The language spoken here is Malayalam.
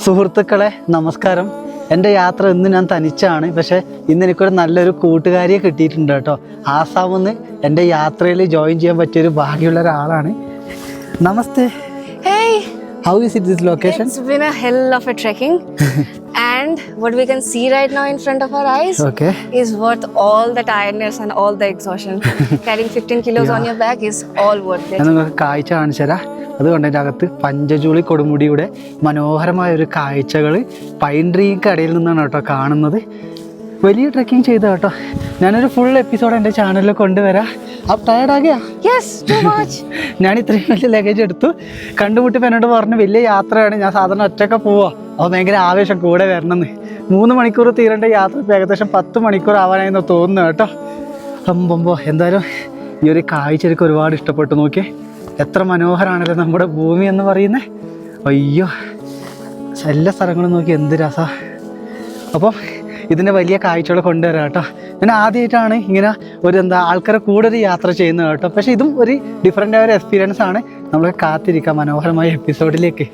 സുഹൃത്തുക്കളെ നമസ്കാരം. എൻ്റെ യാത്ര ഇന്ന് ഞാൻ തനിച്ചാണ്. പക്ഷേ ഇന്ന് എനിക്കൊരു നല്ലൊരു കൂട്ടുകാരിയെ കിട്ടിയിട്ടുണ്ട് കേട്ടോ. ആസാമിൽ നിന്ന് എൻ്റെ യാത്രയിൽ ജോയിൻ ചെയ്യാൻ പറ്റിയൊരു ഭാഗ്യമുള്ള ഒരാളാണ്. നമസ്തേ. Hey. How is it this location? It's been a hell of a trekking. And what we can see right now in front of our eyes is worth all the tiredness and all the exhaustion. Carrying 15 kilos on your back is all worth it. ഞാൻ നിങ്ങൾക്ക് കാഴ്ച കാണിച്ചു തരാം. അതുകൊണ്ട് അതിൻ്റെ അകത്ത് പഞ്ചജൂളി കൊടുമുടിയുടെ മനോഹരമായ ഒരു കാഴ്ചകൾ പൈൻ ട്രീക്ക് ഇടയിൽ നിന്നാണ് കേട്ടോ കാണുന്നത്. വലിയ ട്രെക്കിംഗ് ചെയ്ത കേട്ടോ. ഞാനൊരു ഫുൾ എപ്പിസോഡ് എൻ്റെ ചാനലിൽ കൊണ്ടുവരാം. അപ്പോൾ ടയർഡാകിയാ? Yes, too much. ഞാൻ ഇത്രയും വലിയ ലഗേജ് എടുത്തു. കണ്ടുമുട്ടിപ്പോൾ എന്നോട് പറഞ്ഞു വലിയ യാത്രയാണ്, ഞാൻ സാധാരണ ഒറ്റയ്ക്ക് പോവാ, അപ്പോൾ ഭയങ്കര ആവേശം കൂടെ വരണമെന്ന്. 3 മണിക്കൂർ തീരേണ്ട യാത്ര ഇപ്പോൾ ഏകദേശം 10 മണിക്കൂർ ആവാനായിരുന്നു തോന്നുന്നു കേട്ടോ. അമ്പമ്പോ എന്തായാലും ഈ ഒരു കാഴ്ച എനിക്ക് ഒരുപാട് ഇഷ്ടപ്പെട്ടു. നോക്കിയേ, എത്ര മനോഹരമാണല്ലോ നമ്മുടെ ഭൂമി എന്ന് പറയുന്നത്. അയ്യോ, എല്ലാ സ്ഥലങ്ങളും നോക്കി എന്ത് രസമാണ്. അപ്പം ഇതിൻ്റെ വലിയ കാഴ്ചകൾ കൊണ്ടുവരാം കേട്ടോ. ഞാൻ ആദ്യമായിട്ടാണ് ഇങ്ങനെ ഒരു ആൾക്കാരെ കൂടെ ഒരു യാത്ര ചെയ്യുന്നത് കേട്ടോ. പക്ഷേ ഇതും ഒരു ഡിഫറെൻ്റ് ആയ ഒരു എക്സ്പീരിയൻസ് ആണ്. നമ്മൾ കാത്തിരിക്കാം മനോഹരമായ എപ്പിസോഡിലേക്ക്.